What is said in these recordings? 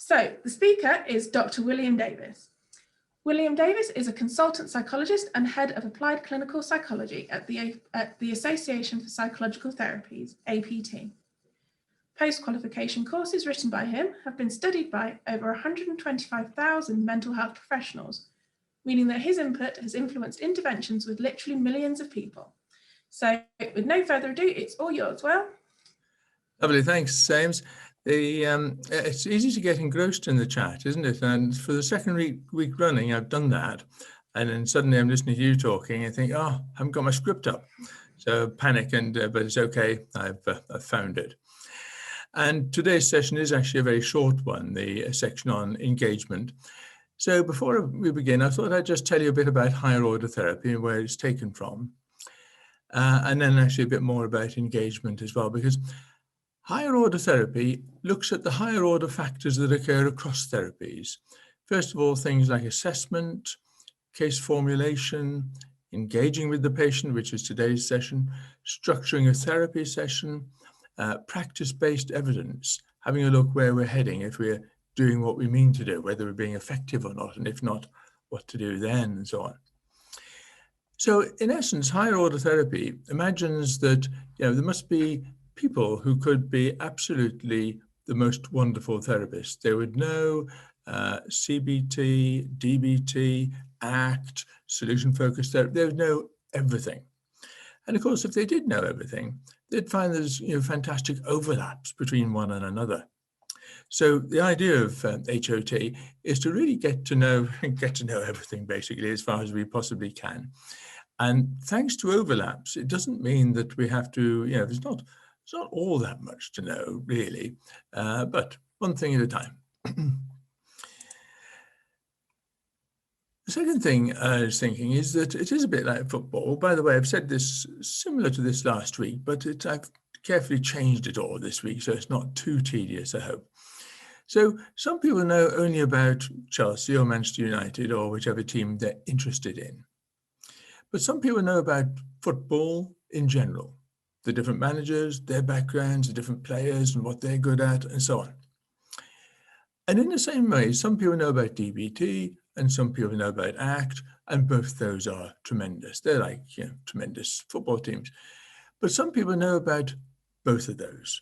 So the speaker is Dr. William Davies. William Davies is a consultant psychologist and head of applied clinical psychology at the Association for Psychological Therapies, APT. Post-qualification courses written by him have been studied by over 125,000 mental health professionals, meaning that his input has influenced interventions with literally millions of people. So with no further ado, it's all yours, Will. Lovely, thanks, James. It's easy to get engrossed in the chat, isn't it? And for the second week running, I've done that. And then suddenly I'm listening to you talking and think, oh, I haven't got my script up. So panic, but it's okay, I've found it. And today's session is actually a very short one, the section on engagement. So before we begin, I thought I'd just tell you a bit about higher order therapy and where it's taken from. And then actually a bit more about engagement as well, because higher order therapy looks at the higher order factors that occur across therapies. First of all, things like assessment, case formulation, engaging with the patient, which is today's session, structuring a therapy session, practice-based evidence, having a look where we're heading if we're doing what we mean to do, whether we're being effective or not, and if not, what to do then, and so on. So in essence, higher order therapy imagines that there must be people who could be absolutely the most wonderful therapists. They would know CBT, DBT, ACT, solution-focused therapy. They would know everything. And of course, if they did know everything, they'd find there's fantastic overlaps between one and another. So the idea of HOT is to really get to know everything, basically, as far as we possibly can. And thanks to overlaps, it doesn't mean that we have to, there's not all that much to know, really, but one thing at a time. The second thing I was thinking is that it is a bit like football. By the way, I've said this similar to this last week, but I've carefully changed it all this week, so it's not too tedious, I hope. So some people know only about Chelsea or Manchester United or whichever team they're interested in. But some people know about football in general, the different managers, their backgrounds, the different players and what they're good at, and so on. And in the same way, some people know about DBT and some people know about ACT, and both those are tremendous. They're like tremendous football teams. But some people know about both of those,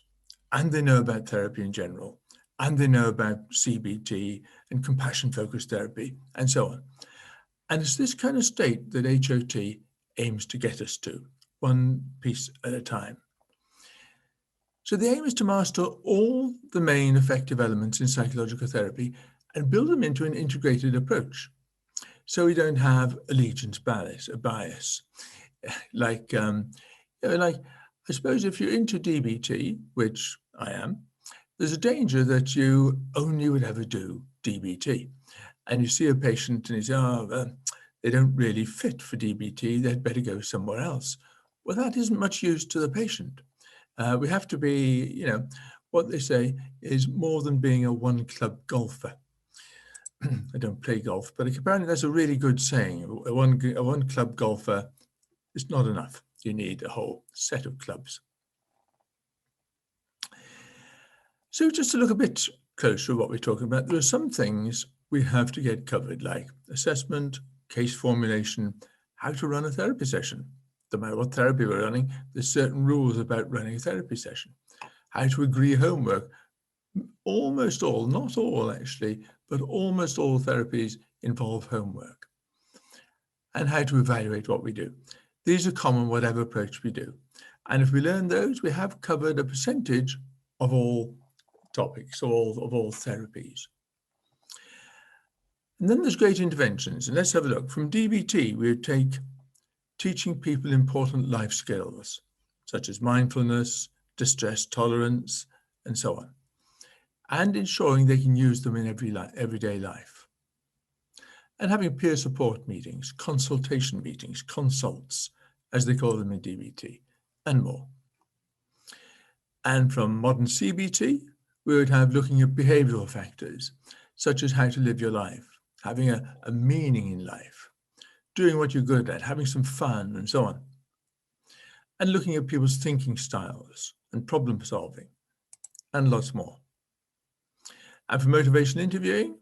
and they know about therapy in general, and they know about CBT and compassion-focused therapy, and so on. And it's this kind of state that HOT aims to get us to, one piece at a time. So the aim is to master all the main effective elements in psychological therapy and build them into an integrated approach. So we don't have allegiance bias, a bias. Like I suppose if you're into DBT, which I am, there's a danger that you only would ever do DBT. And you see a patient and you say, they don't really fit for DBT, they'd better go somewhere else. Well, that isn't much use to the patient. We have to be, what they say is more than being a one-club golfer. I don't play golf, but apparently that's a really good saying. A one-club golfer is not enough. You need a whole set of clubs. So just to look a bit closer at what we're talking about, there are some things we have to get covered, like assessment, case formulation, how to run a therapy session. No matter what therapy we're running, there's certain rules about running a therapy session. How to agree homework. Almost all, not all actually, but almost all therapies involve homework. And how to evaluate what we do. These are common whatever approach we do. And if we learn those, we have covered a percentage of all topics, of all therapies. And then there's great interventions. And let's have a look. From DBT, we would take teaching people important life skills, such as mindfulness, distress tolerance, and so on, and ensuring they can use them in everyday life. And having peer support meetings, consultation meetings, consults, as they call them in DBT, and more. And from modern CBT, we would have looking at behavioral factors, such as how to live your life, having a meaning in life, doing what you're good at, having some fun, and so on. And looking at people's thinking styles and problem solving, and lots more. And for motivational interviewing,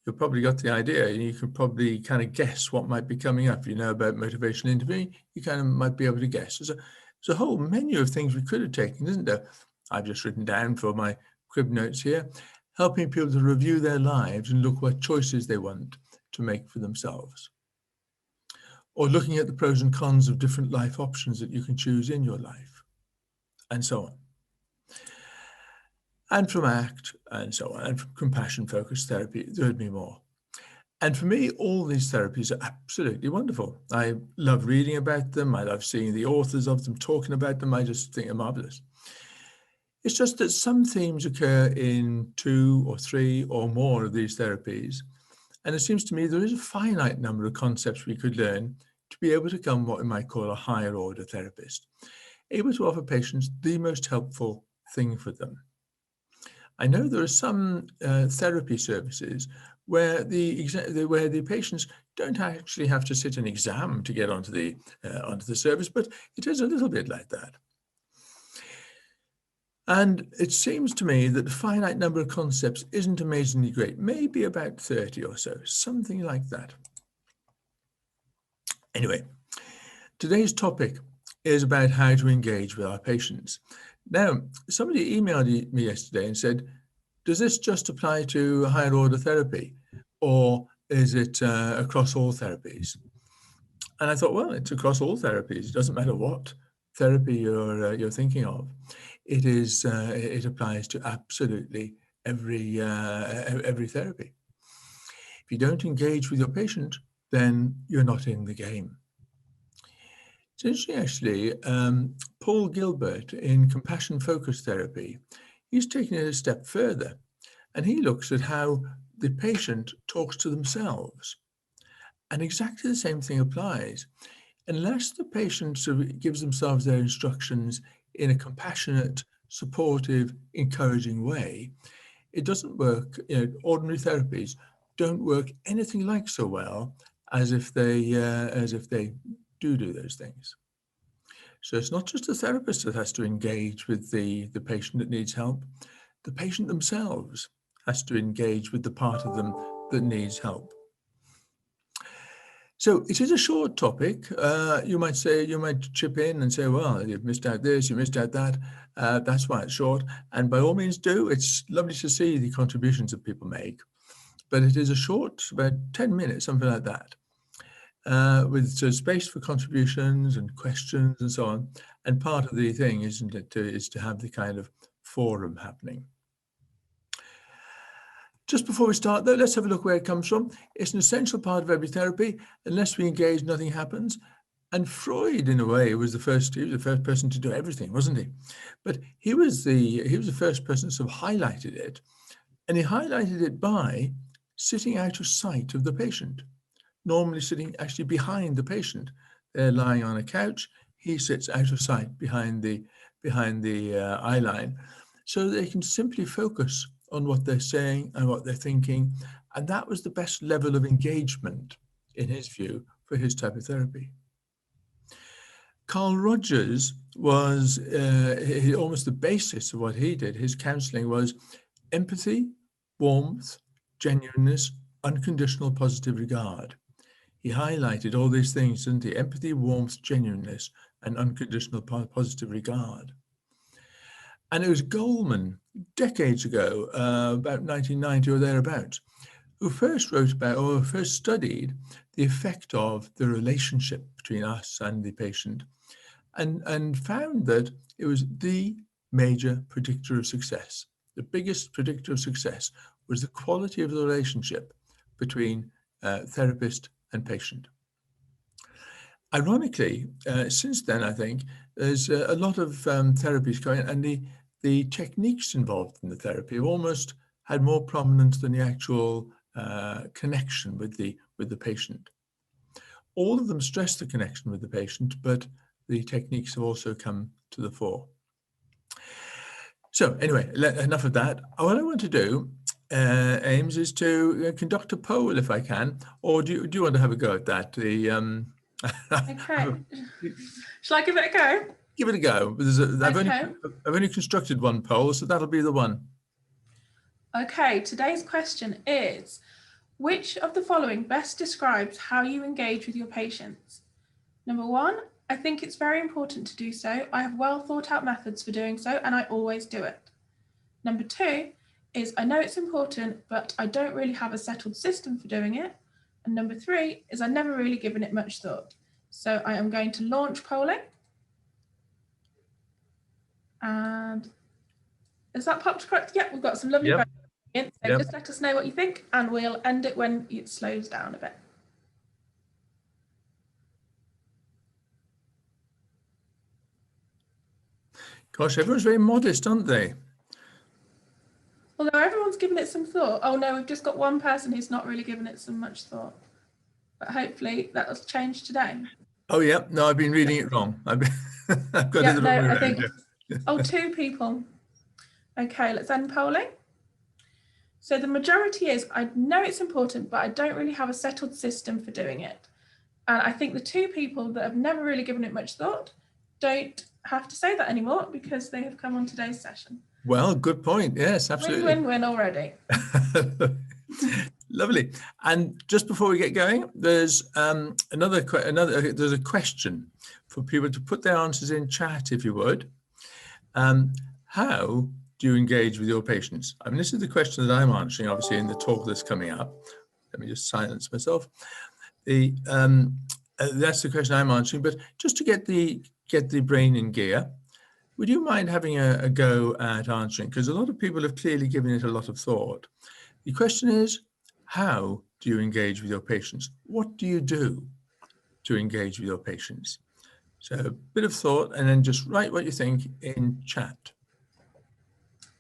you've probably got the idea. You can probably kind of guess what might be coming up. You know about motivational interviewing, you kind of might be able to guess. There's a whole menu of things we could have taken, isn't there? I've just written down for my crib notes here, helping people to review their lives and look what choices they want to make for themselves. Or looking at the pros and cons of different life options that you can choose in your life, and so on. And from ACT, and so on, and from compassion-focused therapy, there would be more. And for me, all these therapies are absolutely wonderful. I love reading about them. I love seeing the authors of them talking about them. I just think they're marvelous. It's just that some themes occur in 2 or 3 or more of these therapies. And it seems to me there is a finite number of concepts we could learn to be able to become what we might call a higher order therapist, able to offer patients the most helpful thing for them. I know there are some therapy services where the patients don't actually have to sit an exam to get onto the service, but it is a little bit like that. And it seems to me that the finite number of concepts isn't amazingly great, maybe about 30 or so, something like that. Anyway, today's topic is about how to engage with our patients. Now, somebody emailed me yesterday and said, does this just apply to higher order therapy, or is it across all therapies? And I thought, well, it's across all therapies. It doesn't matter what therapy you're thinking of. It applies to absolutely every therapy. If you don't engage with your patient, then you're not in the game. It's interesting, actually. Paul Gilbert in compassion-focused therapy, he's taken it a step further, and he looks at how the patient talks to themselves. And exactly the same thing applies. Unless the patient sort of gives themselves their instructions in a compassionate, supportive, encouraging way, it doesn't work. Ordinary therapies don't work anything like so well as if they do those things. So it's not just the therapist that has to engage with the patient that needs help. The patient themselves has to engage with the part of them that needs help. So it is a short topic. You might chip in and say, well, you've missed out this, you missed out that. That's why it's short. And by all means do. It's lovely to see the contributions that people make. But it is a short, about 10 minutes, something like that, with space for contributions and questions and so on. And part of the thing, isn't it, is to have the kind of forum happening. Just before we start, though, let's have a look where it comes from. It's an essential part of every therapy. Unless we engage, nothing happens. And Freud, in a way, was the first person to do everything, wasn't he? But he was the first person to sort of highlighted it. And he highlighted it by sitting out of sight of the patient, normally sitting actually behind the patient. They're lying on a couch. He sits out of sight behind the eye line, so they can simply focus on what they're saying and what they're thinking. And that was the best level of engagement, in his view, for his type of therapy. Carl Rogers was almost the basis of what he did. His counseling was empathy, warmth, genuineness, unconditional positive regard. He highlighted all these things, didn't he? Empathy, warmth, genuineness, and unconditional positive regard. And it was Goleman, decades ago, about 1990 or thereabouts, who first studied the effect of the relationship between us and the patient, and found that it was the major predictor of success. The biggest predictor of success was the quality of the relationship between therapist and patient. Ironically, since then, I think, there's a lot of therapies going, and the techniques involved in the therapy have almost had more prominence than the actual connection with the patient. All of them stress the connection with the patient, but the techniques have also come to the fore. So anyway, enough of that. What I want to do, Ames, is to conduct a poll, if I can, or do you want to have a go at that? Okay. Shall I give it a go? Give it a go. I've only constructed one poll, so that'll be the one. Okay, today's question is, which of the following best describes how you engage with your patients? Number 1, I think it's very important to do so. I have well thought out methods for doing so, and I always do it. Number 2 is, I know it's important, but I don't really have a settled system for doing it. And number 3 is, I've never really given it much thought. So I am going to launch polling. And is that popped correct? Yep, we've got some lovely votes in. So just let us know what you think, and we'll end it when it slows down a bit. Gosh, everyone's very modest, aren't they? Although everyone's given it some thought. Oh no, we've just got one person who's not really given it so much thought. But hopefully that will change today. Oh yeah, no, I've been reading it wrong. I've got it the wrong way around. I think, oh, 2 people. Okay, let's end polling. So the majority is, I know it's important, but I don't really have a settled system for doing it. And I think the 2 people that have never really given it much thought don't have to say that anymore because they have come on today's session. Well, good point. Yes, absolutely. Win-win-win already. Lovely. And just before we get going, there's there's a question for people to put their answers in chat, if you would. How do you engage with your patients? I mean, this is the question that I'm answering, obviously, in the talk that's coming up. Let me just silence myself. That's the question I'm answering. But just to get the brain in gear, would you mind having a go at answering? Because a lot of people have clearly given it a lot of thought. The question is, how do you engage with your patients? What do you do to engage with your patients? So a bit of thought, and then just write what you think in chat.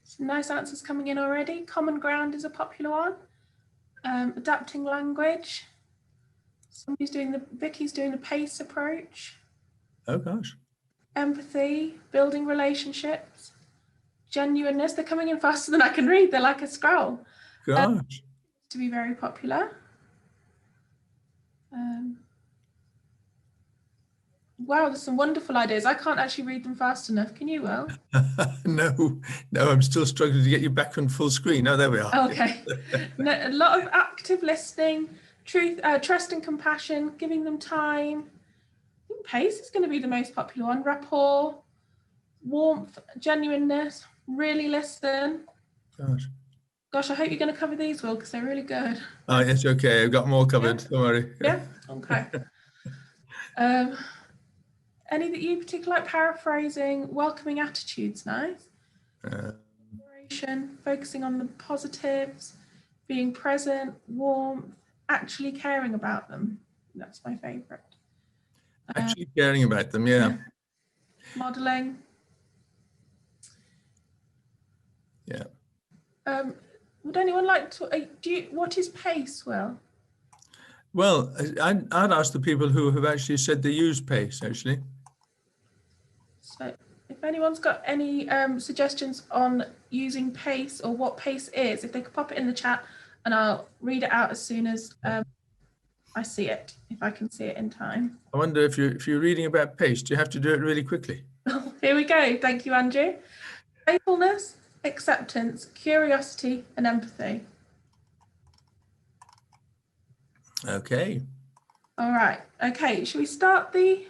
Some nice answers coming in already. Common ground is a popular one. Adapting language. Vicky's doing the PACE approach. Oh gosh. Empathy, building relationships, genuineness. They're coming in faster than I can read. They're like a scroll. Gosh. To be very popular. Wow, there's some wonderful ideas. I can't actually read them fast enough. Can you, Will? No, I'm still struggling to get you back on full screen. Oh, there we are. Okay. A lot of active listening, trust and compassion, giving them time. I think PACE is going to be the most popular one. Rapport, warmth, genuineness, really listen. Gosh, I hope you're going to cover these, Will, because they're really good. Oh, yes, okay. I've got more covered. Yeah. Don't worry. Yeah, okay. Any that you particularly like? Paraphrasing, welcoming attitudes, nice. Focusing on the positives, being present, warmth, actually caring about them. That's my favourite. Actually caring about them, yeah. Modelling. Yeah. Would anyone like to, what is PACE, Will? Well, I'd ask the people who have actually said they use PACE, actually. So if anyone's got any suggestions on using PACE or what PACE is, if they could pop it in the chat and I'll read it out as soon as I see it, if I can see it in time. I wonder if you're reading about PACE, do you have to do it really quickly? Here we go. Thank you, Andrew. Playfulness, acceptance, curiosity, and empathy. Okay. All right. Okay. Should we start the?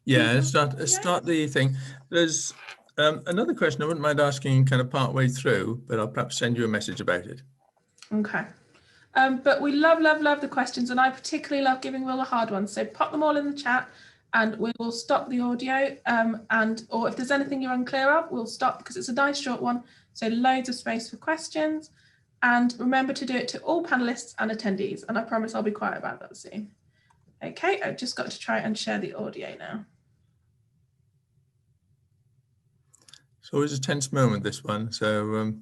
Yeah, let's start the thing. There's another question I wouldn't mind asking kind of part way through, but I'll perhaps send you a message about it. Okay. But we love the questions, and I particularly love giving Will the hard ones. So pop them all in the chat, and we will stop the audio. Or if there's anything you're unclear of, we'll stop because it's a nice short one. So loads of space for questions. And remember to do it to all panelists and attendees. And I promise I'll be quiet about that soon. Okay, I've just got to try and share the audio now. It's always a tense moment, this one. So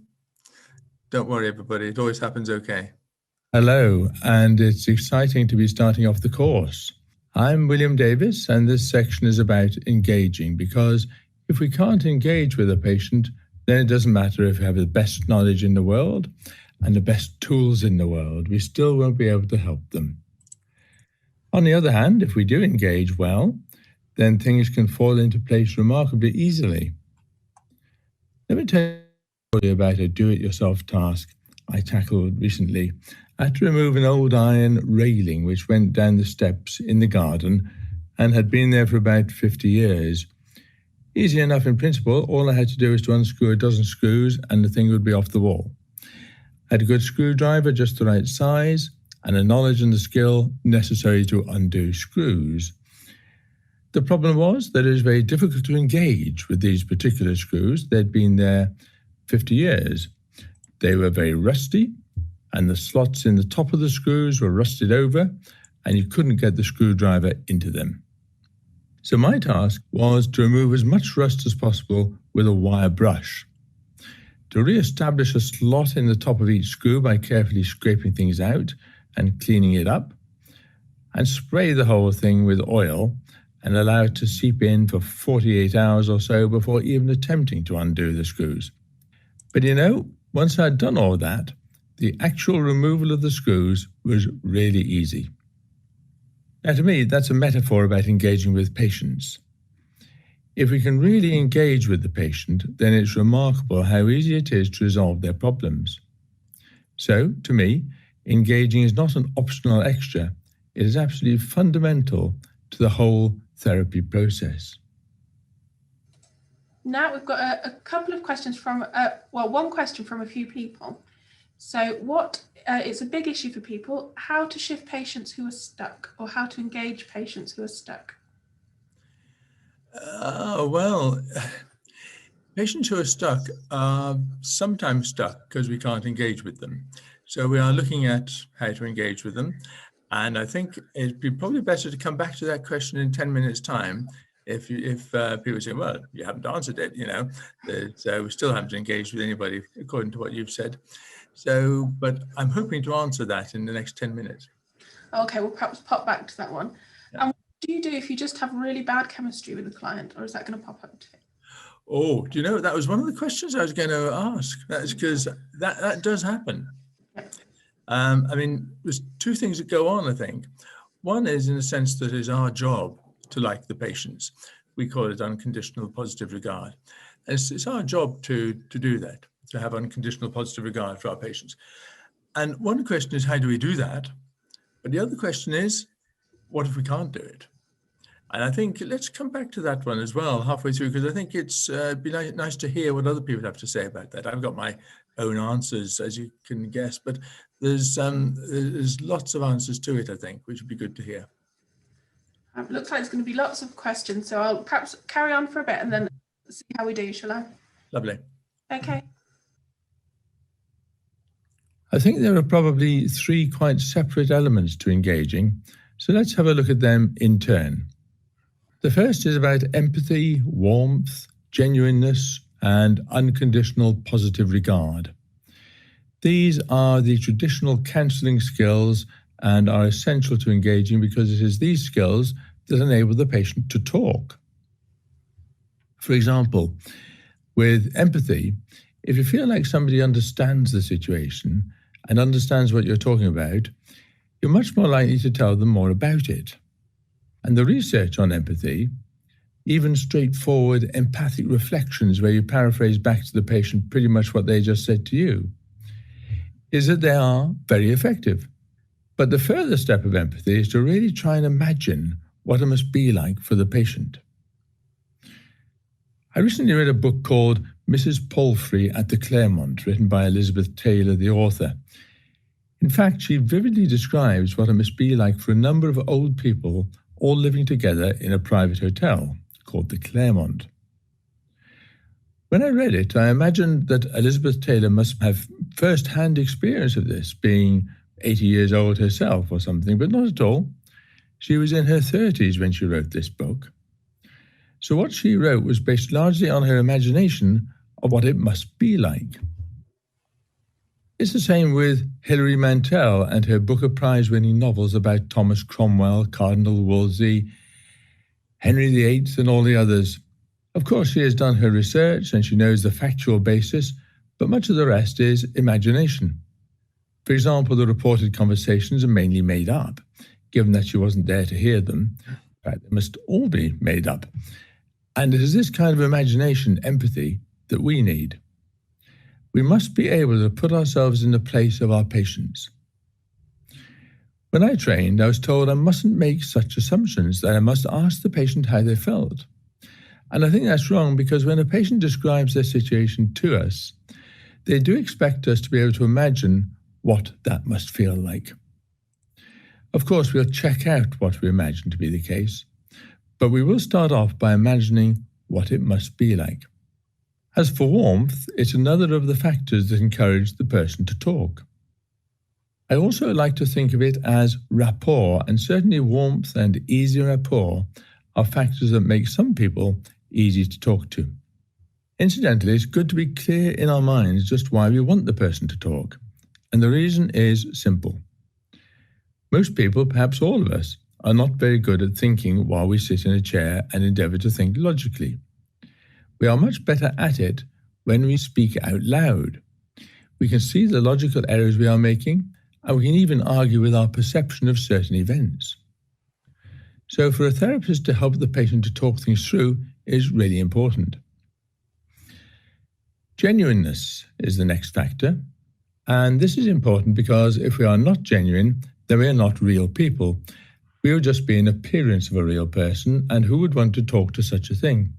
don't worry, everybody. It always happens okay. Hello, and it's exciting to be starting off the course. I'm William Davies, and this section is about engaging, because if we can't engage with a patient, then it doesn't matter if we have the best knowledge in the world and the best tools in the world, we still won't be able to help them. On the other hand, if we do engage well, then things can fall into place remarkably easily. Let me tell story about a do-it-yourself task I tackled recently. I had to remove an old iron railing which went down the steps in the garden and had been there for about 50 years. Easy enough in principle. All I had to do was to unscrew a dozen screws and the thing would be off the wall. I had a good screwdriver, just the right size, and the knowledge and the skill necessary to undo screws. The problem was that it was very difficult to engage with these particular screws. They'd been there 50 years. They were very rusty, and the slots in the top of the screws were rusted over, and you couldn't get the screwdriver into them. So my task was to remove as much rust as possible with a wire brush. To re-establish a slot in the top of each screw by carefully scraping things out and cleaning it up, and spray the whole thing with oil and allow it to seep in for 48 hours or so before even attempting to undo the screws. But once I'd done all that, the actual removal of the screws was really easy. Now, to me, that's a metaphor about engaging with patients. If we can really engage with the patient, then it's remarkable how easy it is to resolve their problems. So, to me, engaging is not an optional extra. It is absolutely fundamental to the whole therapy process. Now we've got a couple of questions from, one question from a few people. So it's a big issue for people, how to shift patients who are stuck, or how to engage patients who are stuck? Patients who are stuck are sometimes stuck because we can't engage with them. So we are looking at how to engage with them. And I think it'd be probably better to come back to that question in 10 minutes' time. If people say, well, you haven't answered it, so we still haven't engaged with anybody, according to what you've said. So, but I'm hoping to answer that in the next 10 minutes. Okay, we'll perhaps pop back to that one. Yeah. And what do you do if you just have really bad chemistry with the client, or is that going to pop up too? Oh, that was one of the questions I was going to ask. That's because that does happen. Yeah. There's two things that go on, I think. One is in the sense that it's our job to like the patients. We call it unconditional positive regard. And it's our job to do that, to have unconditional positive regard for our patients. And one question is, how do we do that? But the other question is, what if we can't do it? And I think let's come back to that one as well halfway through, because I think it's be nice to hear what other people have to say about that. I've got my own answers, as you can guess, but there's lots of answers to it, I think, which would be good to hear. It looks like there's going to be lots of questions, so I'll perhaps carry on for a bit and then see how we do, shall I? Lovely. Okay. I think there are probably three quite separate elements to engaging, so let's have a look at them in turn. The first is about empathy, warmth, genuineness, and unconditional positive regard. These are the traditional counselling skills and are essential to engaging because it is these skills that enable the patient to talk. For example, with empathy, if you feel like somebody understands the situation and understands what you're talking about, you're much more likely to tell them more about it. And the research on empathy, even straightforward empathic reflections where you paraphrase back to the patient pretty much what they just said to you, is that they are very effective. But the further step of empathy is to really try and imagine what it must be like for the patient. I recently read a book called Mrs. Palfrey at the Claremont, written by Elizabeth Taylor, the author. In fact, she vividly describes what it must be like for a number of old people all living together in a private hotel called the Claremont. When I read it, I imagined that Elizabeth Taylor must have first-hand experience of this, being 80 years old herself or something, but not at all. She was in her 30s when she wrote this book. So what she wrote was based largely on her imagination of what it must be like. It's the same with Hilary Mantel and her Booker Prize-winning novels about Thomas Cromwell, Cardinal Wolsey, Henry VIII, and all the others. Of course, she has done her research and she knows the factual basis, but much of the rest is imagination. For example, the reported conversations are mainly made up, given that she wasn't there to hear them. In fact, they must all be made up. And it is this kind of imagination, empathy, that we need. We must be able to put ourselves in the place of our patients. When I trained, I was told I mustn't make such assumptions, that I must ask the patient how they felt. And I think that's wrong, because when a patient describes their situation to us, they do expect us to be able to imagine what that must feel like. Of course, we'll check out what we imagine to be the case, but we will start off by imagining what it must be like. As for warmth, it's another of the factors that encourage the person to talk. I also like to think of it as rapport, and certainly warmth and easy rapport are factors that make some people easy to talk to. Incidentally, it's good to be clear in our minds just why we want the person to talk, and the reason is simple. Most people, perhaps all of us, are not very good at thinking while we sit in a chair and endeavour to think logically. We are much better at it when we speak out loud. We can see the logical errors we are making, and we can even argue with our perception of certain events. So for a therapist to help the patient to talk things through is really important. Genuineness is the next factor, and this is important because if we are not genuine, then we are not real people. We will just be an appearance of a real person, and who would want to talk to such a thing?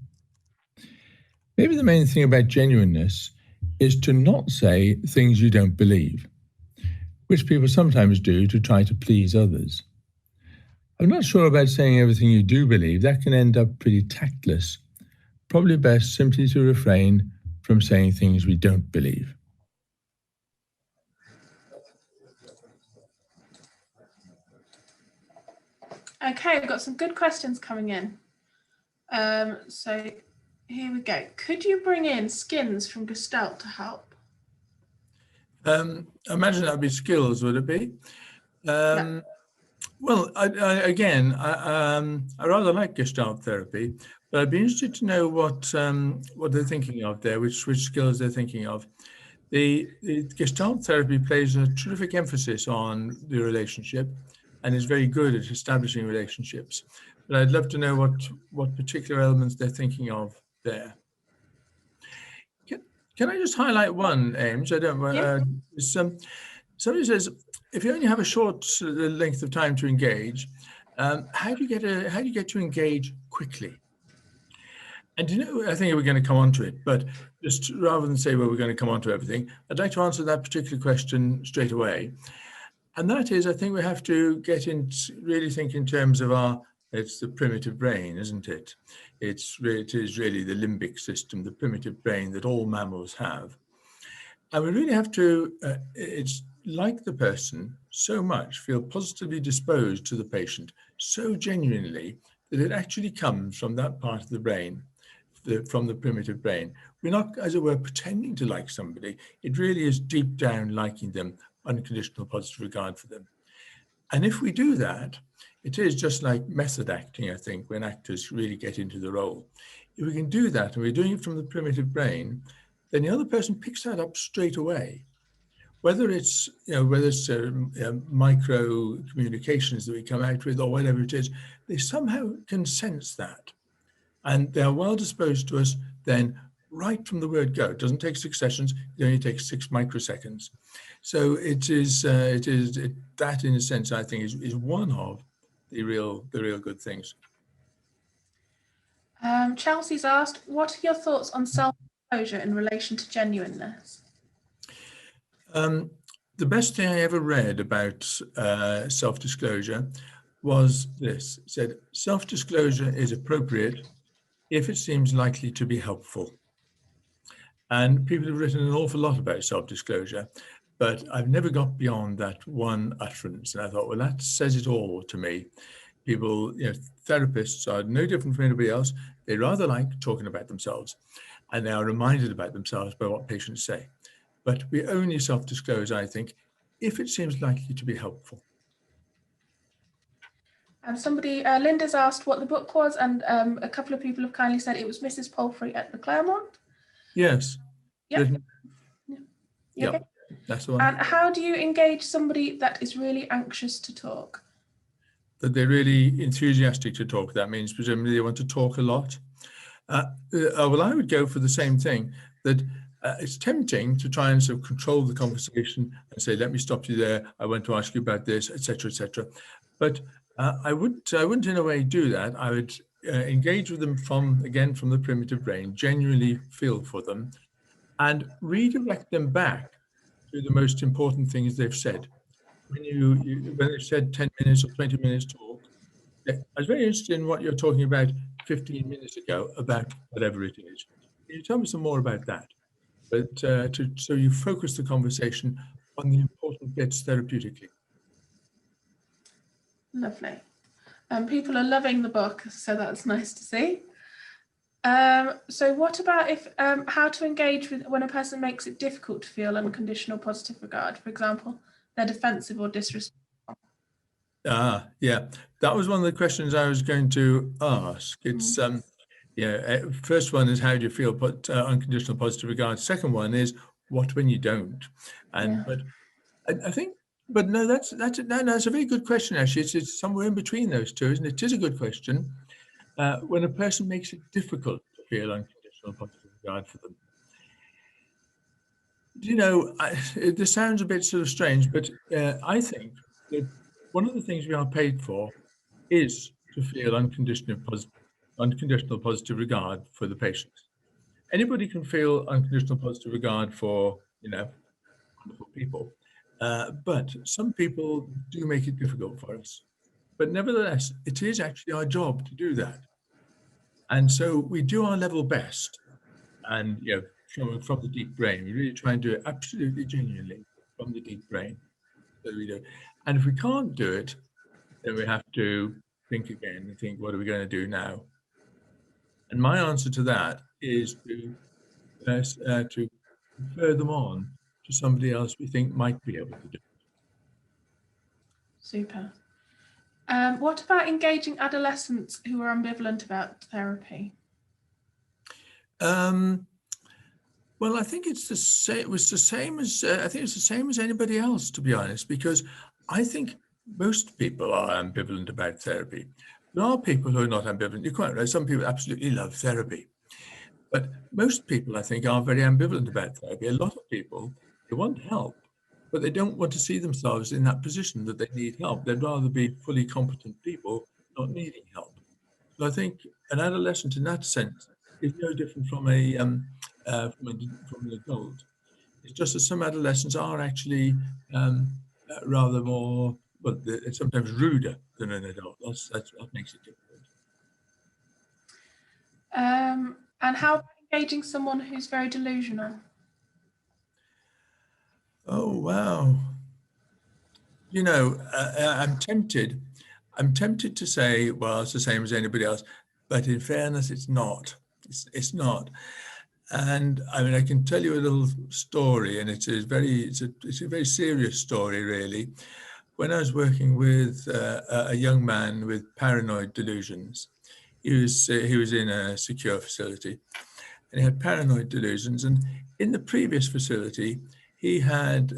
Maybe the main thing about genuineness is to not say things you don't believe, which people sometimes do to try to please others. I'm not sure about saying everything you do believe. That can end up pretty tactless. Probably best simply to refrain from saying things we don't believe. Okay, we've got some good questions coming in. So here we go. Could you bring in skins from Gestalt to help? I imagine that would be skills, would it be? Yeah. Well, I rather like Gestalt therapy, but I'd be interested to know what they're thinking of there, which skills they're thinking of. The Gestalt therapy places a terrific emphasis on the relationship and is very good at establishing relationships. But I'd love to know what particular elements they're thinking of there. Can I just highlight one, Ames? I don't. Yeah. Somebody says, if you only have a short length of time to engage, how do you get to engage quickly? And I think we're going to come on to it, but just rather than say, well, we're going to come on to everything, I'd like to answer that particular question straight away. And that is, I think we have to really think in terms of it's the primitive brain, isn't it? It is really the limbic system, the primitive brain that all mammals have. And we really have to, it's like the person so much, feel positively disposed to the patient so genuinely that it actually comes from that part of the brain, from the primitive brain. We're not, as it were, pretending to like somebody. It really is deep down liking them, unconditional positive regard for them. And if we do that, it is just like method acting, I think, when actors really get into the role. If we can do that and we're doing it from the primitive brain, then the other person picks that up straight away. Whether it's micro communications that we come out with or whatever it is, they somehow can sense that. And they are well disposed to us then right from the word go. It doesn't take 6 sessions, it only takes 6 microseconds. So it is that in a sense, I think, is one of the real good things. Chelsea's asked, what are your thoughts on self-disclosure in relation to genuineness? The best thing I ever read about self-disclosure was this. It said, self-disclosure is appropriate if it seems likely to be helpful. And people have written an awful lot about self-disclosure, but I've never got beyond that one utterance. And I thought, well, that says it all to me. People, therapists are no different from anybody else. They rather like talking about themselves, and they are reminded about themselves by what patients say. But we only self-disclose, I think, if it seems likely to be helpful. And Linda's asked what the book was, and a couple of people have kindly said it was Mrs. Palfrey at the Claremont. Yes. Yep. Yep. Okay. That's the one. And how do you engage somebody that is really anxious to talk? That they're really enthusiastic to talk. That means presumably they want to talk a lot. Well, I would go for the same thing, that it's tempting to try and sort of control the conversation and say, let me stop you there. I want to ask you about this, etc., etc. But I wouldn't in a way do that. I would engage with them from the primitive brain, genuinely feel for them, and redirect them back to the most important things they've said. When they've said 10 minutes or 20 minutes talk, I was very interested in what you're talking about 15 minutes ago about whatever it is. Can you tell me some more about that? But so you focus the conversation on the important bits therapeutically. Lovely. People are loving the book, so that's nice to see. So what about if how to engage with when a person makes it difficult to feel unconditional positive regard? For example, they're defensive or disrespectful. Yeah, that was one of the questions I was going to ask. It's first one is how do you feel unconditional positive regard. Second one is what when you don't. But I think. But no, that's a very good question. Actually, it's somewhere in between those two, isn't it? It is a good question. When a person makes it difficult to feel unconditional positive regard for them. This sounds a bit sort of strange, but I think that one of the things we are paid for is to feel unconditional positive regard for the patient. Anybody can feel unconditional positive regard for, wonderful people. But some people do make it difficult for us. But nevertheless, it is actually our job to do that. And so we do our level best. And from the deep brain, we really try and do it absolutely genuinely from the deep brain. So we do. And if we can't do it, then we have to think again and think, what are we going to do now? And my answer to that is to refer them on to somebody else we think might be able to do it. Super. What about engaging adolescents who are ambivalent about therapy? Well, I think it's the same. It was the same as I think it's the same as anybody else, to be honest, because I think most people are ambivalent about therapy. There are people who are not ambivalent. You're quite right. Some people absolutely love therapy, but most people, I think, are very ambivalent about therapy. A lot of people, they want help, but they don't want to see themselves in that position that they need help. They'd rather be fully competent people not needing help. So I think an adolescent, in that sense, is no different from an adult. It's just that some adolescents are actually rather more, well, sometimes ruder than an adult. That makes it difficult. And how about engaging someone who's very delusional? Oh, wow. I'm tempted to say, well, it's the same as anybody else, but in fairness, it's not. It's not. And I mean, I can tell you a little story, and it's a very serious story, really. When I was working with a young man with paranoid delusions, he was in a secure facility, and he had paranoid delusions. And in the previous facility, he had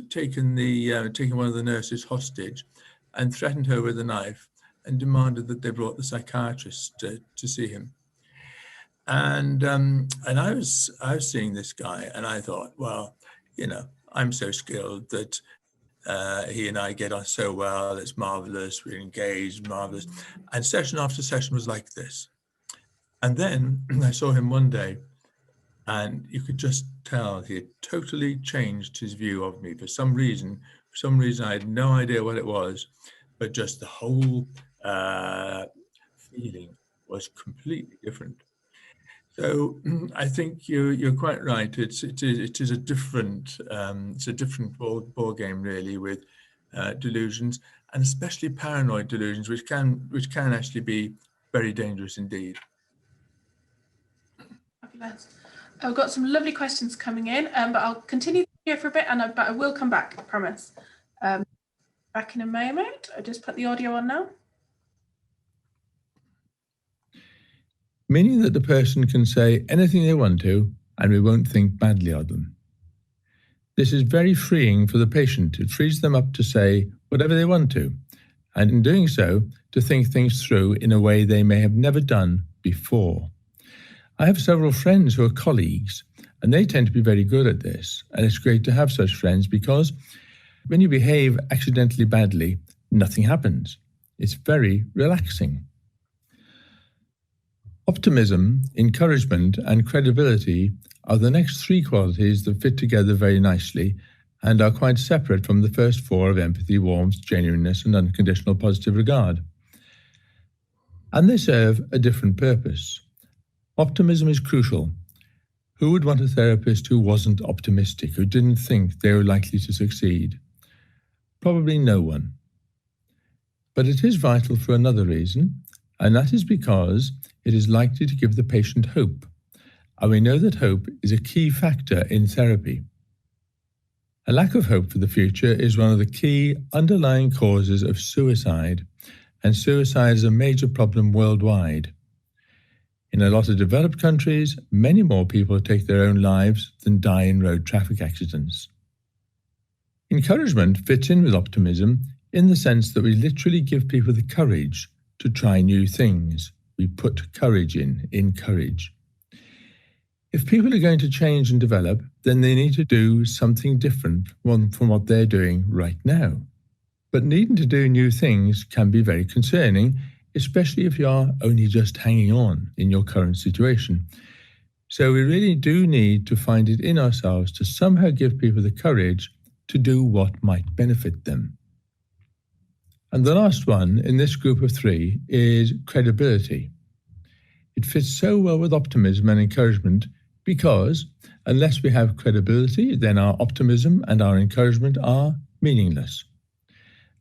taken one of the nurses hostage, and threatened her with a knife, and demanded that they brought the psychiatrist to see him. And I was seeing this guy, and I thought, well, I'm so skilled that he and I get on so well. It's marvelous. We're engaged, marvelous. And session after session was like this. And then I saw him one day, and you could just tell he had totally changed his view of me. For some reason, I had no idea what it was, but just the whole feeling was completely different. So I think you're quite right. It is a different ball game, really, with delusions, and especially paranoid delusions, which can actually be very dangerous indeed. Fabulous. I've got some lovely questions coming in, but I'll continue here for a bit, but I will come back, I promise. Back in a moment. I just put the audio on now. Meaning that the person can say anything they want to, and we won't think badly of them. This is very freeing for the patient. It frees them up to say whatever they want to, and in doing so, to think things through in a way they may have never done before. I have several friends who are colleagues, And they tend to be very good at this. And it's great to have such friends because when you behave accidentally badly, nothing happens. It's very relaxing. Optimism, encouragement, and credibility are the next three qualities that fit together very nicely and are quite separate from the first four of empathy, warmth, genuineness, and unconditional positive regard. And they serve a different purpose. Optimism is crucial. Who would want a therapist who wasn't optimistic, who didn't think they were likely to succeed? Probably no one. But it is vital for another reason, and that is because it is likely to give the patient hope. And we know that hope is a key factor in therapy. A lack of hope for the future is one of the key underlying causes of suicide, and suicide is a major problem worldwide. In a lot of developed countries, many more people take their own lives than die in road traffic accidents. Encouragement fits in with optimism in the sense that we literally give people the courage to try new things. We put courage in courage. If people are going to change and develop, then they need to do something different from what they're doing right now. But needing to do new things can be very concerning, especially if you are only just hanging on in your current situation. So we really do need to find it in ourselves to somehow give people the courage to do what might benefit them. And the last one in this group of three is credibility. It fits so well with optimism and encouragement because unless we have credibility, then our optimism and our encouragement are meaningless.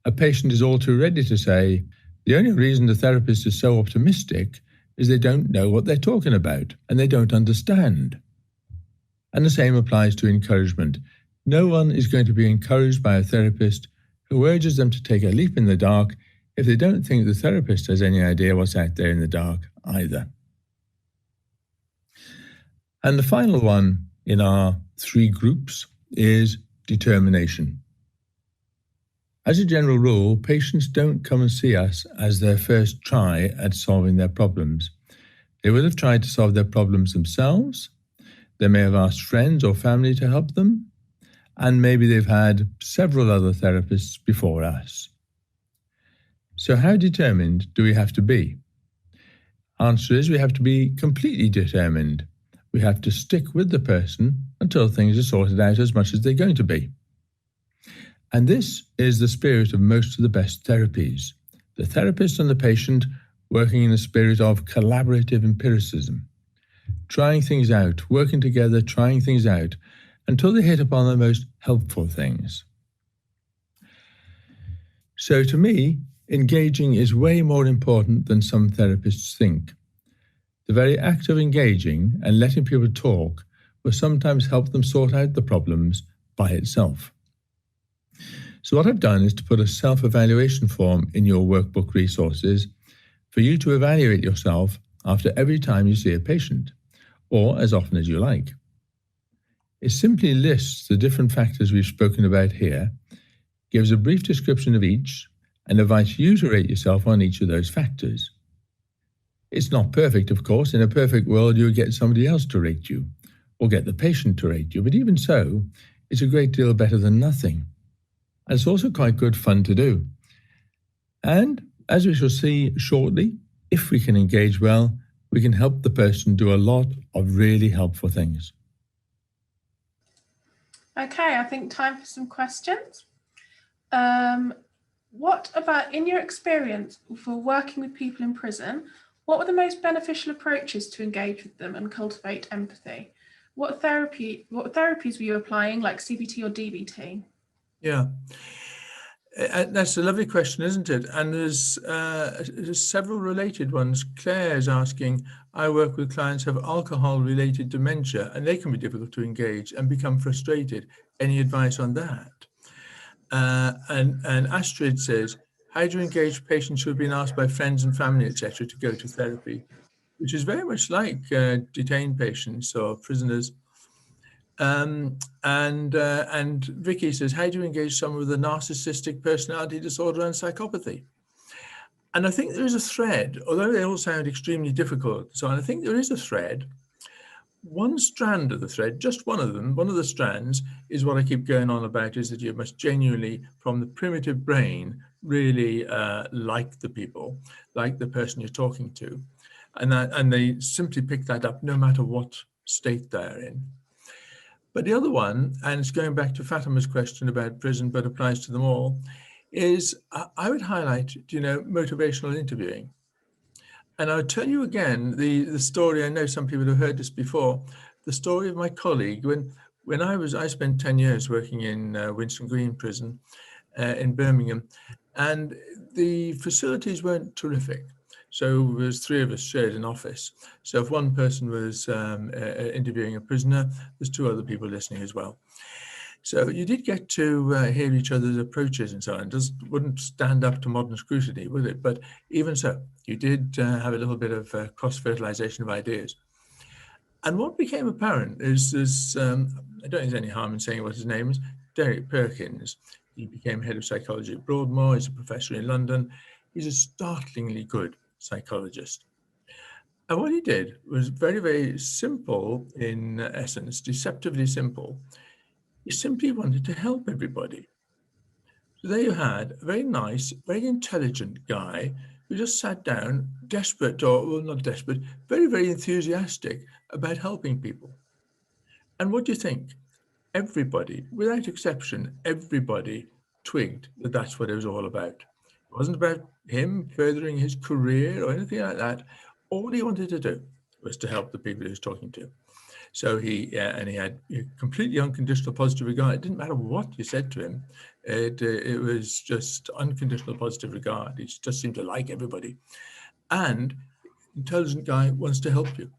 A patient is all too ready to say, the only reason the therapist is so optimistic is they don't know what they're talking about and they don't understand. And the same applies to encouragement. No one is going to be encouraged by a therapist who urges them to take a leap in the dark if they don't think the therapist has any idea what's out there in the dark either. And the final one in our three groups is determination. As a general rule, patients don't come and see us as their first try at solving their problems. They will have tried to solve their problems themselves. They may have asked friends or family to help them. And maybe they've had several other therapists before us. So how determined do we have to be? Answer is we have to be completely determined. We have to stick with the person until things are sorted out as much as they're going to be. And this is the spirit of most of the best therapies. The therapist and the patient working in a spirit of collaborative empiricism, trying things out, working together, trying things out, until they hit upon the most helpful things. So to me, engaging is way more important than some therapists think. The very act of engaging and letting people talk will sometimes help them sort out the problems by itself. So what I've done is to put a self-evaluation form in your workbook resources for you to evaluate yourself after every time you see a patient, or as often as you like. It simply lists the different factors we've spoken about here, gives a brief description of each, and invites you to rate yourself on each of those factors. It's not perfect, of course. In a perfect world, you would get somebody else to rate you, or get the patient to rate you. But even so, it's a great deal better than nothing. And it's also quite good fun to do. And as we shall see shortly, if we can engage well, we can help the person do a lot of really helpful things. Okay, I think time for some questions. What about, in your experience for working with people in prison, what were the most beneficial approaches to engage with them and cultivate empathy? What therapies were you applying, like CBT or DBT? Yeah, that's a lovely question, isn't it? And there's several related ones. Claire is asking, I work with clients who have alcohol-related dementia, and they can be difficult to engage and become frustrated. Any advice on that? And Astrid says, how do you engage patients who have been asked by friends and family, etc., to go to therapy? Which is very much like detained patients or prisoners. And Vicky says, how do you engage someone with a narcissistic personality disorder and psychopathy? And I think there is a thread, although they all sound extremely difficult. So I think there is a thread one strand of the thread, just one of them, one of the strands is what I keep going on about, is that you must genuinely, from the primitive brain, really like the people, like the person you're talking to. And they simply pick that up no matter what state they're in. But the other one, and it's going back to Fatima's question about prison, but applies to them all, is I would highlight, motivational interviewing. And I'll tell you again the story. I know some people have heard this before. The story of my colleague when I spent 10 years working in Winston Green Prison in Birmingham, and the facilities weren't terrific. So there was 3 of us shared an office. So if one person was interviewing a prisoner, there's 2 other people listening as well. So you did get to hear each other's approaches and so on. It just wouldn't stand up to modern scrutiny, would it? But even so, you did have a little bit of cross-fertilization of ideas. And what became apparent is I don't think there's any harm in saying what his name is, Derek Perkins. He became head of psychology at Broadmoor. He's a professor in London. He's a startlingly good psychologist. And what he did was very, very simple in essence, deceptively simple. He simply wanted to help everybody. So there you had a very nice, very intelligent guy who just sat down, desperate, or well, not desperate, very, very enthusiastic about helping people. And what do you think? Everybody, without exception, everybody twigged that that's what it was all about. It wasn't about him furthering his career or anything like that. All he wanted to do was to help the people he was talking to. So he had completely unconditional positive regard. It didn't matter what you said to him. It was just unconditional positive regard. He just seemed to like everybody. And intelligent guy wants to help you.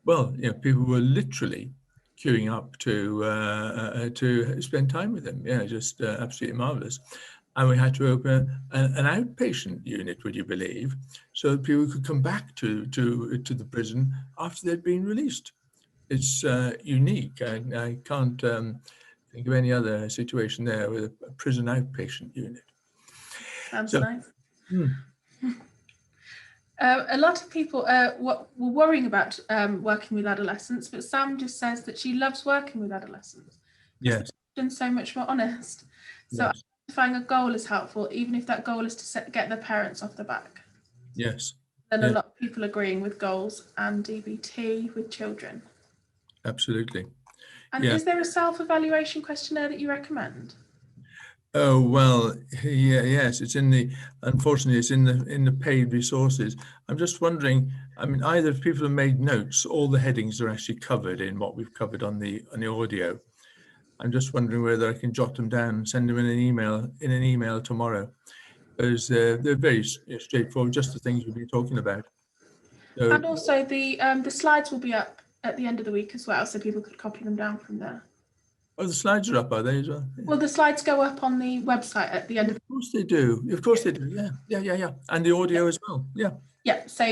Well, people were literally queuing up to spend time with him. Just absolutely marvelous. And we had to open an outpatient unit, would you believe, so that people could come back to the prison after they'd been released. It's unique. I can't think of any other situation there with a prison outpatient unit. Sounds nice. A lot of people were worrying about working with adolescents, but Sam just says that she loves working with adolescents. Yes. And so much more honest. So yes. Identifying a goal is helpful, even if that goal is to get their parents off the back. Yes. And a lot of people agreeing with goals and DBT with children. Absolutely. And is there a self-evaluation questionnaire that you recommend? Oh, well, yes, unfortunately, it's in the paid resources. I'm just wondering, either if people have made notes, all the headings are actually covered in what we've covered on the audio. I'm just wondering whether I can jot them down and send them in an email tomorrow. Because they're very straightforward, just the things we've been talking about. So, and also the slides will be up at the end of the week as well, so people could copy them down from there. Oh, the slides are up, are they as well? Yeah. Well, the slides go up on the website at the end. Of course they do. Of course they do. Yeah. And the audio as well. Yeah. Yeah. So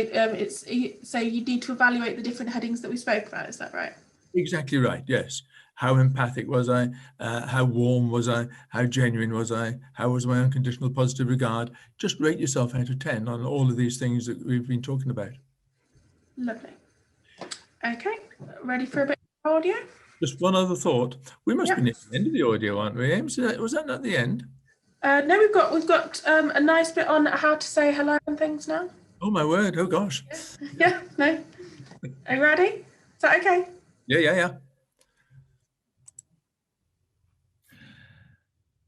so you need to evaluate the different headings that we spoke about. Is that right? Exactly right. Yes. How empathic was I? How warm was I? How genuine was I? How was my unconditional positive regard? Just rate yourself out of 10 on all of these things that we've been talking about. Lovely. Okay. Ready for a bit of audio? Just one other thought. We must be near the end of the audio, aren't we, Ames? Was that not the end? No, we've got a nice bit on how to say hello and things now. Oh my word! Oh gosh. Yeah. No. Are you ready? Is that okay? Yeah.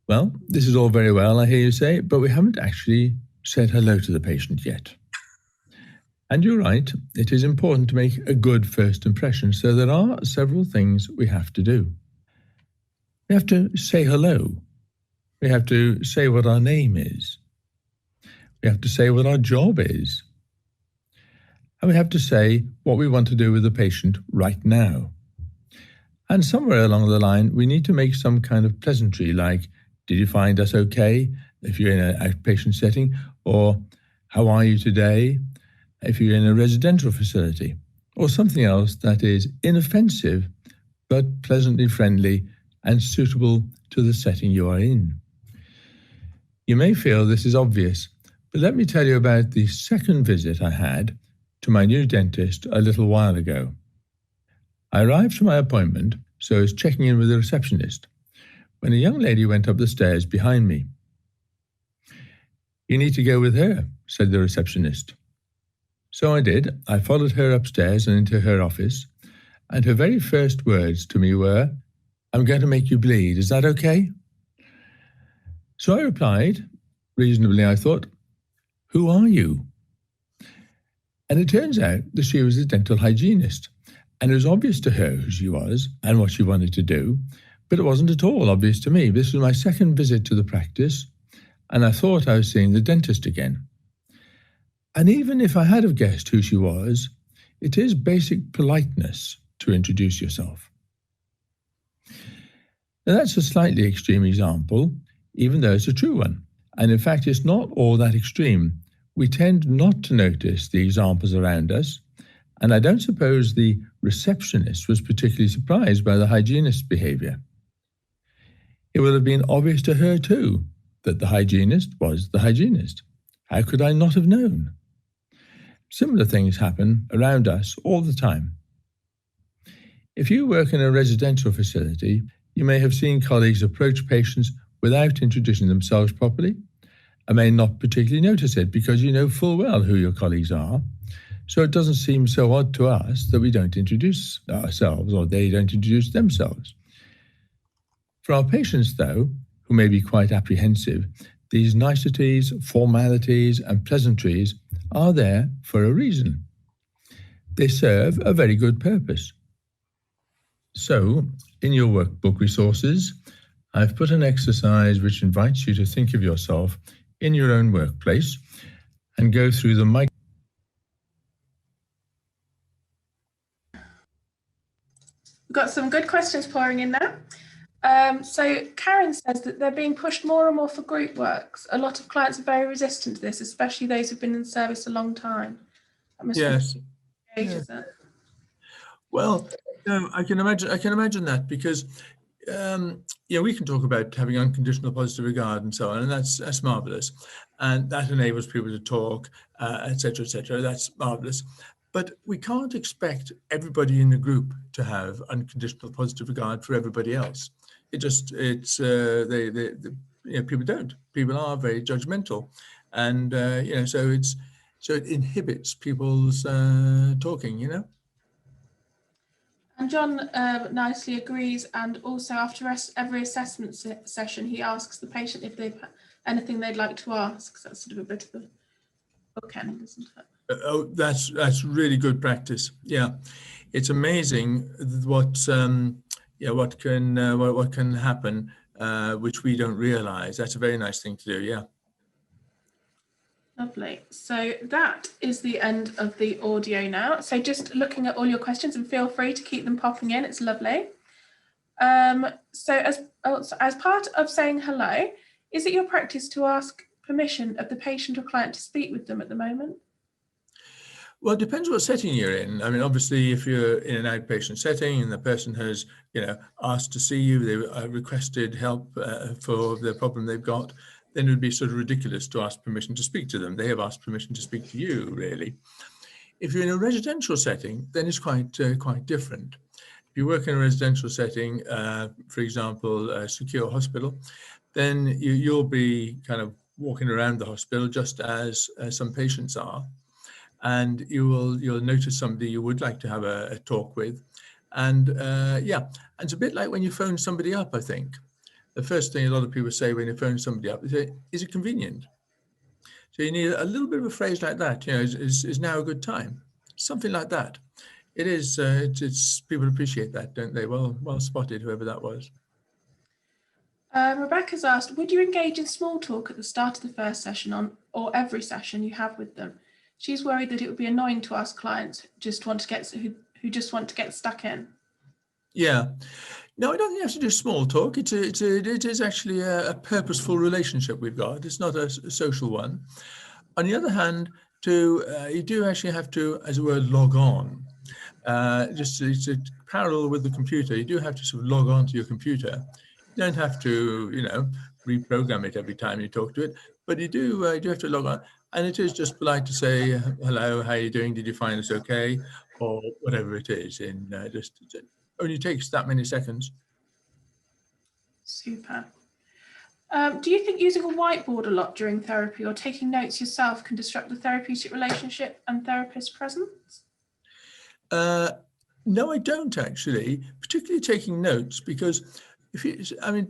Well, this is all very well, I hear you say, but we haven't actually said hello to the patient yet. And you're right, it is important to make a good first impression, so there are several things we have to do. We have to say hello. We have to say what our name is. We have to say what our job is. And we have to say what we want to do with the patient right now. And somewhere along the line, we need to make some kind of pleasantry like, did you find us okay? If you're in an outpatient setting, or how are you today? If you're in a residential facility, or something else that is inoffensive, but pleasantly friendly and suitable to the setting you are in. You may feel this is obvious, but let me tell you about the second visit I had to my new dentist a little while ago. I arrived to my appointment, so I was checking in with the receptionist, when a young lady went up the stairs behind me. "You need to go with her," said the receptionist. So I did. I followed her upstairs and into her office, and her very first words to me were, "I'm going to make you bleed. Is that okay?" So I replied, reasonably I thought, "Who are you?" And it turns out that she was a dental hygienist, and it was obvious to her who she was and what she wanted to do, but it wasn't at all obvious to me. This was my second visit to the practice, and I thought I was seeing the dentist again. And even if I had have guessed who she was, it is basic politeness to introduce yourself. Now that's a slightly extreme example, even though it's a true one. And in fact, it's not all that extreme. We tend not to notice the examples around us, and I don't suppose the receptionist was particularly surprised by the hygienist's behavior. It will have been obvious to her too that the hygienist was the hygienist. How could I not have known? Similar things happen around us all the time. If you work in a residential facility, you may have seen colleagues approach patients without introducing themselves properly, and may not particularly notice it because you know full well who your colleagues are. So it doesn't seem so odd to us that we don't introduce ourselves or they don't introduce themselves. For our patients, though, who may be quite apprehensive, these niceties, formalities, and pleasantries are there for a reason. They serve a very good purpose. So, in your workbook resources, I've put an exercise which invites you to think of yourself in your own workplace and go through the We've got some good questions pouring in now. So Karen says that they're being pushed more and more for group works. A lot of clients are very resistant to this, especially those who've been in service a long time. Yes. Well, no, I can imagine that because we can talk about having unconditional positive regard and so on, and that's marvelous, and that enables people to talk, etc., etc. That's marvelous. But we can't expect everybody in the group to have unconditional positive regard for everybody else. People don't. People are very judgmental, and so it inhibits people's talking. And John nicely agrees, and also after every assessment session, he asks the patient if they've anything they'd like to ask. So that's sort of a bit of a bookend, isn't it? That's really good practice. Yeah, it's amazing what can happen, which we don't realize. That's a very nice thing to do. Yeah. Lovely. So that is the end of the audio now. So just looking at all your questions, and feel free to keep them popping in. It's lovely. So as part of saying hello, is it your practice to ask permission of the patient or client to speak with them at the moment? Well, it depends what setting you're in. I mean, obviously, if you're in an outpatient setting and the person has, asked to see you, they requested help for the problem they've got, then it would be sort of ridiculous to ask permission to speak to them. They have asked permission to speak to you, really. If you're in a residential setting, then it's quite different. If you work in a residential setting, for example, a secure hospital, then you'll be kind of walking around the hospital just as some patients are. And you'll notice somebody you would like to have a talk with. And and it's a bit like when you phone somebody up, I think. The first thing a lot of people say when you phone somebody up, they say, "Is it convenient?" So you need a little bit of a phrase like that, is now a good time? Something like that. It is, it's people appreciate that, don't they? Well spotted, whoever that was. Rebecca's asked, would you engage in small talk at the start of the first session or every session you have with them? She's worried that it would be annoying to ask clients who just want to get stuck in. Yeah. No, I don't think you have to do small talk. It is actually a purposeful relationship we've got. It's not a social one. On the other hand, you do actually have to, as it were, log on. It's a parallel with the computer. You do have to sort of log on to your computer. You don't have to, reprogram it every time you talk to it, but you do have to log on. And it is just polite to say, hello, how are you doing? Did you find us okay? or whatever it is. In just it only takes that many seconds. Super. Do you think using a whiteboard a lot during therapy or taking notes yourself can disrupt the therapeutic relationship and therapist presence? No, I don't actually, particularly taking notes, because if you, I mean,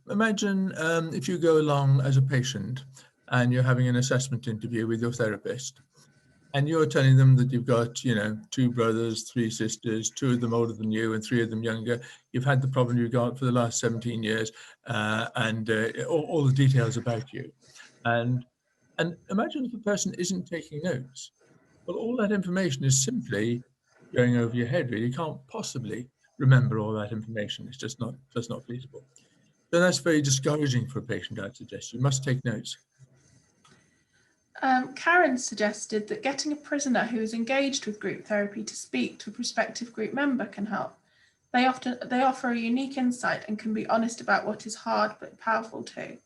imagine if you go along as a patient and you're having an assessment interview with your therapist, and you're telling them that you've got, 2 brothers, 3 sisters, 2 of them older than you and 3 of them younger. You've had the problem you've got for the last 17 years, and all the details about you. And imagine if a person isn't taking notes. Well, all that information is simply going over your head, really. You can't possibly remember all that information. It's just not feasible. So that's very discouraging for a patient, I'd suggest. You must take notes. Karen suggested that getting a prisoner who is engaged with group therapy to speak to a prospective group member can help. They offer a unique insight and can be honest about what is hard but powerful too.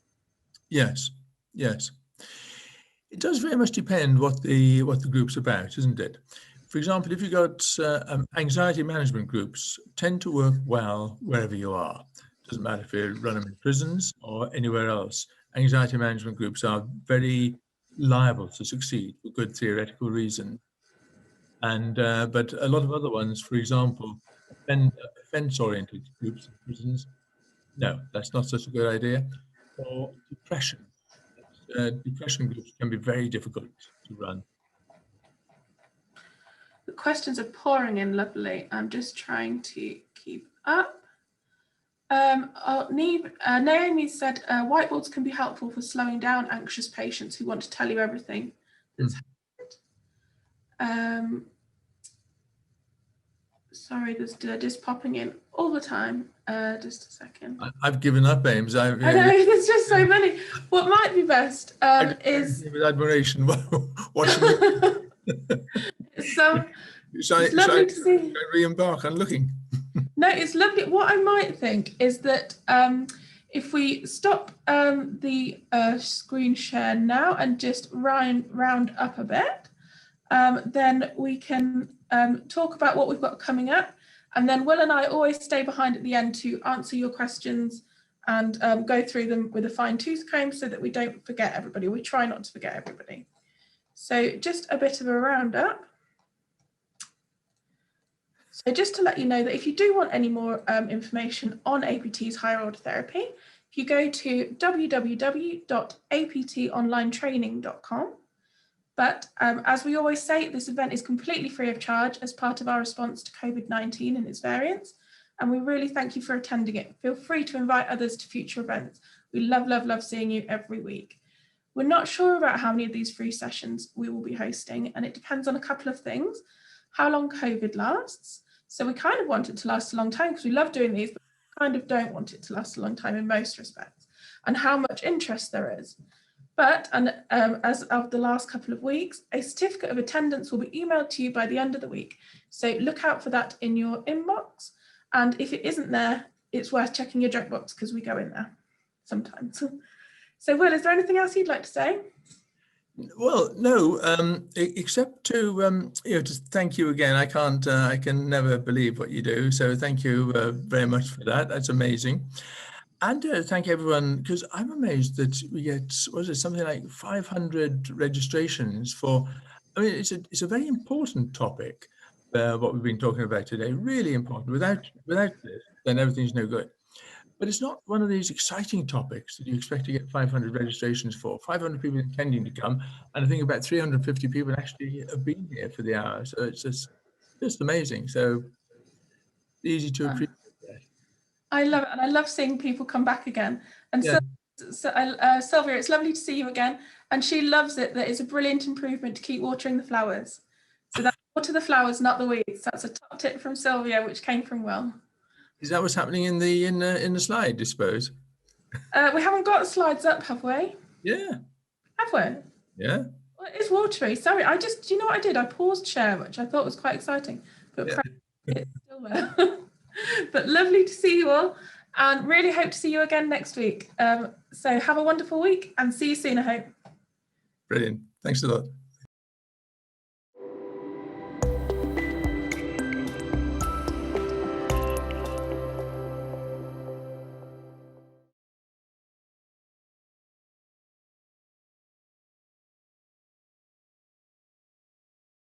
Yes. It does very much depend what the group's about, isn't it? For example, if you've got anxiety management groups, tend to work well wherever you are. Doesn't matter if you run them in prisons or anywhere else. Anxiety management groups are very liable to succeed for good theoretical reason. And but a lot of other ones, for example, offense-oriented groups in prisons, no, that's not such a good idea. Or depression. Depression groups can be very difficult to run. The questions are pouring in lovely. I'm just trying to keep up. Naomi said whiteboards can be helpful for slowing down anxious patients who want to tell you everything that's happened. Sorry, there's just popping in all the time. Just a second. I've given up, Ames. I know, there's just so many. What might be best is... With admiration, watching it's lovely to see. Re-embark on looking. No, it's lovely. What I might think is that if we stop the screen share now and just round up a bit, then we can talk about what we've got coming up. And then Will and I always stay behind at the end to answer your questions and go through them with a fine-tooth comb so that we don't forget everybody. We try not to forget everybody. So just a bit of a roundup. So just to let you know that if you do want any more information on APT's higher order therapy, if you go to www.aptonlinetraining.com. But as we always say, this event is completely free of charge as part of our response to COVID-19 and its variants. And we really thank you for attending it. Feel free to invite others to future events. We love seeing you every week. We're not sure about how many of these free sessions we will be hosting, and it depends on a couple of things. How long COVID lasts. So we kind of want it to last a long time because we love doing these, but we kind of don't want it to last a long time in most respects, and how much interest there is. But as of the last couple of weeks, a certificate of attendance will be emailed to you by the end of the week. So look out for that in your inbox. And if it isn't there, it's worth checking your junk box because we go in there sometimes. So Will, is there anything else you'd like to say? Well, no, except to just thank you again. I can never believe what you do. So thank you very much for that. That's amazing. And thank everyone, because I'm amazed that we get, something like 500 registrations for, I mean, it's a very important topic, what we've been talking about today, really important. Without this, then everything's no good. But it's not one of these exciting topics that you expect to get 500 registrations for. 500 people intending to come, and I think about 350 people actually have been here for the hour. So it's just amazing. So easy to appreciate. I love it, and I love seeing people come back again. And yeah. Sylvia, it's lovely to see you again. And she loves it that it's a brilliant improvement to keep watering the flowers. So that's water the flowers, not the weeds. That's a top tip from Sylvia, which came from Will. Is that what's happening in the slide, I suppose? We haven't got the slides up, have we? Yeah. Have we? Yeah. Well, it is watery. Sorry, do you know what I did? I paused share, which I thought was quite exciting, but yeah. It's still there. But lovely to see you all, and really hope to see you again next week. So have a wonderful week and see you soon, I hope. Brilliant. Thanks a lot.